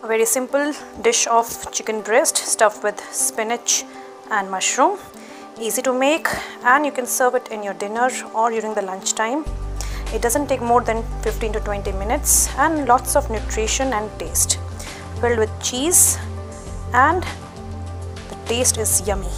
A very simple dish of chicken breast stuffed with spinach and mushroom. Easy to make, and you can serve it in your dinner or during the lunch time. It doesn't take more than 15 to 20 minutes and lots of nutrition and taste. Filled with cheese, and the taste is yummy.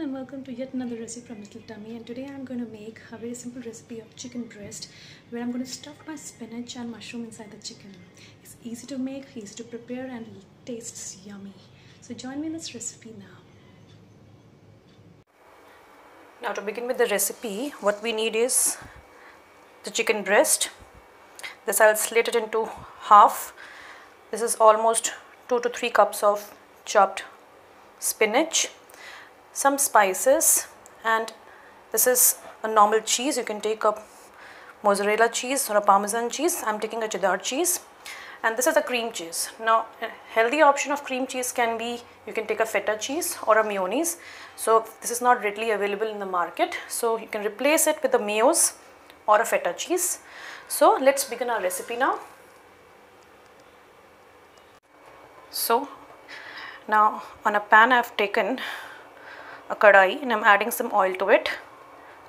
Welcome to yet another recipe from Little Tummy, and today I'm going to make a very simple recipe of chicken breast where I'm going to stuff my spinach and mushroom inside the chicken. It's easy to make, easy to prepare, and it tastes yummy. So join me in this recipe now. Now to begin with the recipe, what we need is the chicken breast. This I'll slit it into half. This is almost 2 to 3 cups of chopped spinach, some spices, and this is a normal cheese. You can take a mozzarella cheese or a parmesan cheese. I'm taking a cheddar cheese, and this is a cream cheese. Now a healthy option of cream cheese can be, you can take a feta cheese or a mayonnaise. So this is not readily available in the market, so you can replace it with a mayos or a feta cheese. So let's begin our recipe now. So now on a pan I've taken a kadai and I'm adding some oil to it,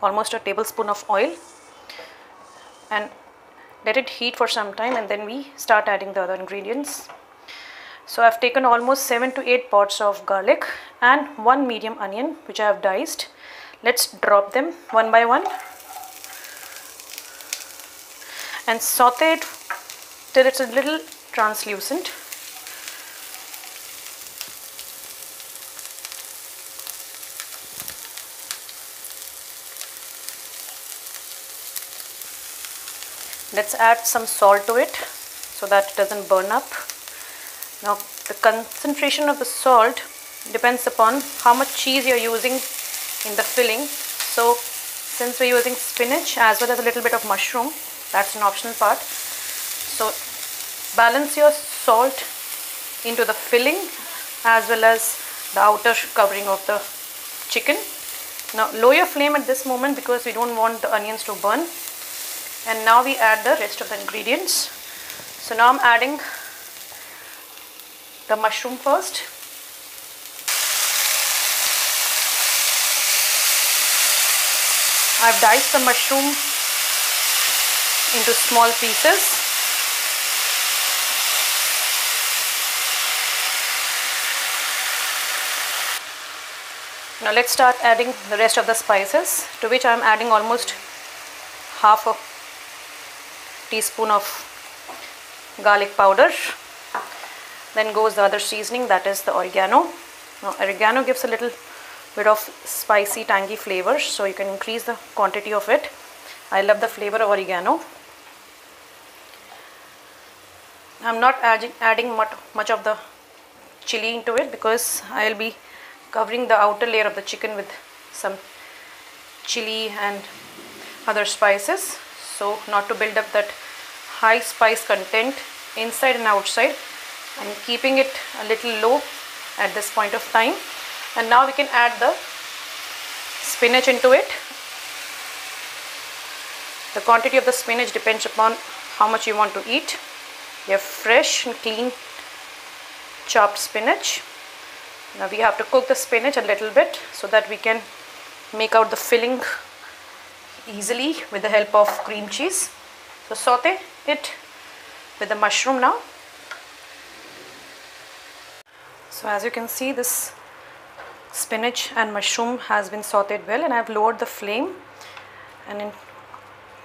almost a tablespoon of oil, and let it heat for some time, and then we start adding the other ingredients. So I've taken almost 7 to 8 pods of garlic and 1 medium onion which I have diced. Let's drop them one by one and saute it till it's a little translucent. Let's add some salt to it so that it doesn't burn up. Now the concentration of the salt depends upon how much cheese you're using in the filling. So since we're using spinach as well as a little bit of mushroom, that's an optional part. So balance your salt into the filling as well as the outer covering of the chicken. Now lower your flame at this moment because we don't want the onions to burn. And now we add the rest of the ingredients. So now I'm adding the mushroom first. I've diced the mushroom into small pieces. Now let's start adding the rest of the spices, to which I'm adding almost half a teaspoon of garlic powder. Then goes the other seasoning, that is the oregano. Now oregano gives a little bit of spicy tangy flavor, so you can increase the quantity of it. I love the flavor of oregano. I'm not adding much of the chili into it because I will be covering the outer layer of the chicken with some chili and other spices. So not to build up that high spice content inside and outside, I'm keeping it a little low at this point of time. And now we can add the spinach into it. The quantity of the spinach depends upon how much you want to eat. You have fresh and clean chopped spinach. Now we have to cook the spinach a little bit so that we can make out the filling easily with the help of cream cheese. So saute it with the mushroom now. So as you can see, this spinach and mushroom has been sauteed well, and I have lowered the flame, and in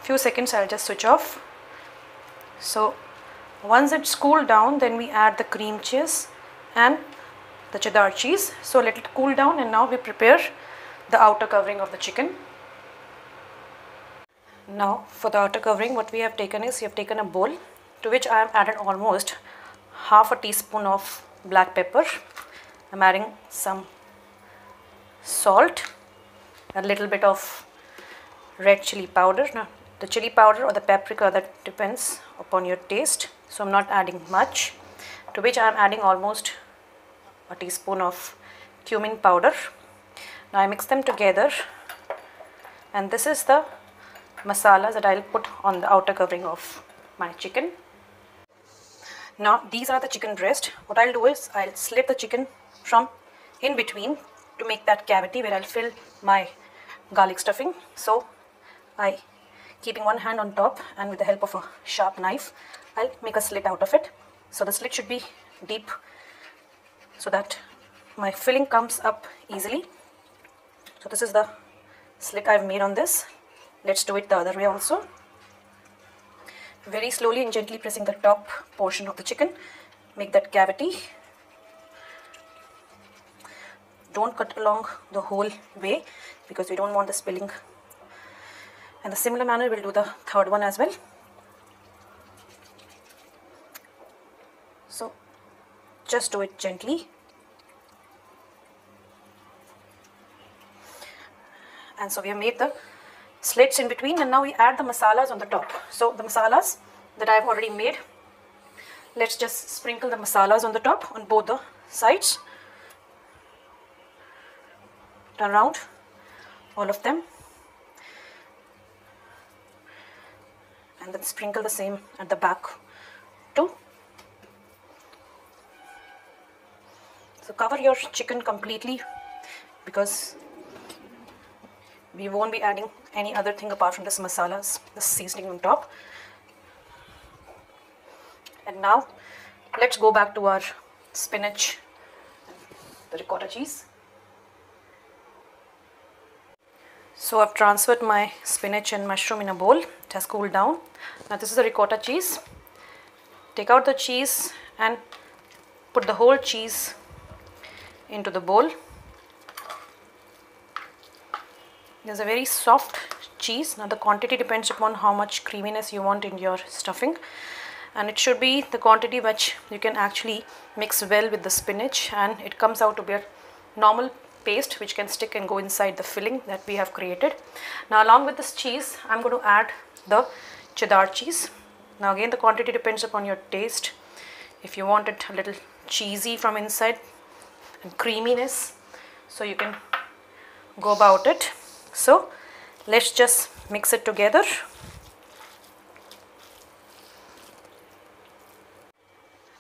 few seconds I'll just switch off. So once it's cooled down, then we add the cream cheese and the cheddar cheese. So let it cool down, and now we prepare the outer covering of the chicken. Now for the outer covering, what we have taken is, we have taken a bowl to which I have added almost half a teaspoon of black pepper. I'm adding some salt, a little bit of red chili powder. Now the chili powder or the paprika, that depends upon your taste, so I'm not adding much, to which I am adding almost a teaspoon of cumin powder. Now I mix them together, and this is the masala that I'll put on the outer covering of my chicken. Now these are the chicken breast. What I'll do is, I'll slit the chicken from in between to make that cavity where I'll fill my garlic stuffing. So keeping one hand on top, and with the help of a sharp knife, I'll make a slit out of it. So the slit should be deep so that my filling comes up easily. So this is the slit I've made on this. Let's do it the other way also. Very slowly and gently pressing the top portion of the chicken, make that cavity. Don't cut along the whole way because we don't want the spilling. And the similar manner we'll do the third one as well. So just do it gently. And so we have made the slits in between, and now we add the masalas on the top. So the masalas that I have already made, let's just sprinkle the masalas on the top on both the sides. Turn around all of them, and then sprinkle the same at the back too. So cover your chicken completely, because we won't be adding any other thing apart from this masalas, the seasoning on top. And now let's go back to our spinach and the ricotta cheese. So I've transferred my spinach and mushroom in a bowl. It has cooled down. Now this is the ricotta cheese. Take out the cheese and put the whole cheese into the bowl. There's a very soft cheese. Now the quantity depends upon how much creaminess you want in your stuffing, and it should be the quantity which you can actually mix well with the spinach, and it comes out to be a normal paste which can stick and go inside the filling that we have created. Now along with this cheese, I'm going to add the cheddar cheese. Now again, the quantity depends upon your taste. If you want it a little cheesy from inside and creaminess, so you can go about it. So let's just mix it together.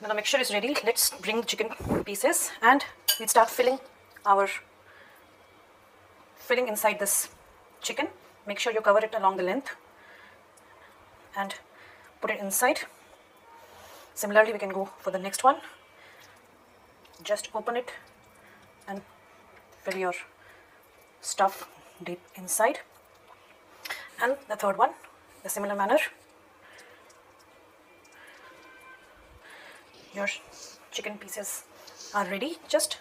Now the mixture is ready. Let's bring chicken pieces, and we'll start filling inside this chicken. Make sure you cover it along the length and put it inside. Similarly, we can go for the next one. Just open it and fill your stuff deep inside. And the third one, the similar manner. Your chicken pieces are ready. Just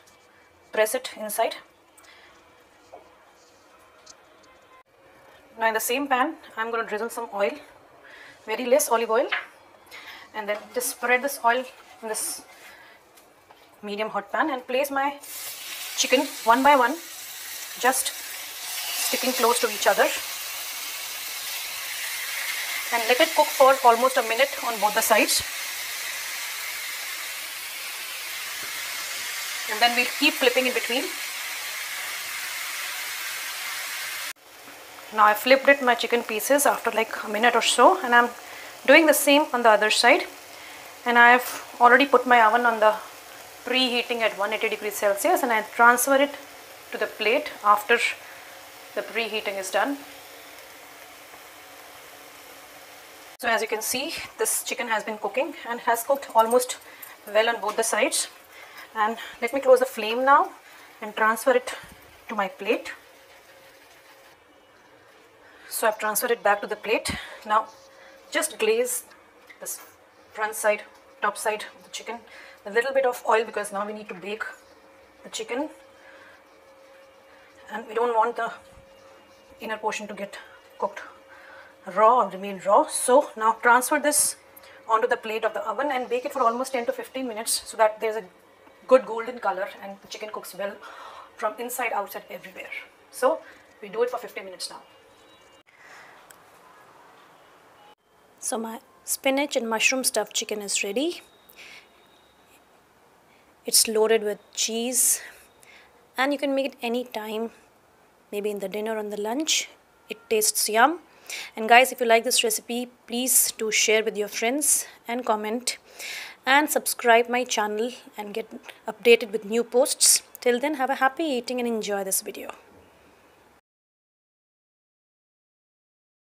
press it inside. Now in the same pan, I'm going to drizzle some oil, very less olive oil, and then just spread this oil in this medium hot pan and place my chicken one by one, just sticking close to each other, and let it cook for almost a minute on both the sides. And then we'll keep flipping in between. Now I flipped it my chicken pieces after like a minute or so, and I'm doing the same on the other side. And I have already put my oven on the preheating at 180 degrees Celsius, and I transfer it to the plate after the preheating is done. So as you can see, this chicken has been cooking and has cooked almost well on both the sides. And let me close the flame now and transfer it to my plate. So I've transferred it back to the plate. Now just glaze this front side, top side of the chicken, a little bit of oil, because now we need to bake the chicken and we don't want the inner portion to get cooked raw or remain raw. So now transfer this onto the plate of the oven and bake it for almost 10 to 15 minutes so that there's a good golden color and the chicken cooks well from inside, outside, everywhere. So we do it for 15 minutes now. So my spinach and mushroom stuffed chicken is ready. It's loaded with cheese and you can make it any time, maybe in the dinner or in the lunch. It tastes yum. And guys, if you like this recipe, please do share with your friends and comment and subscribe my channel and get updated with new posts. Till then, have a happy eating and enjoy this video.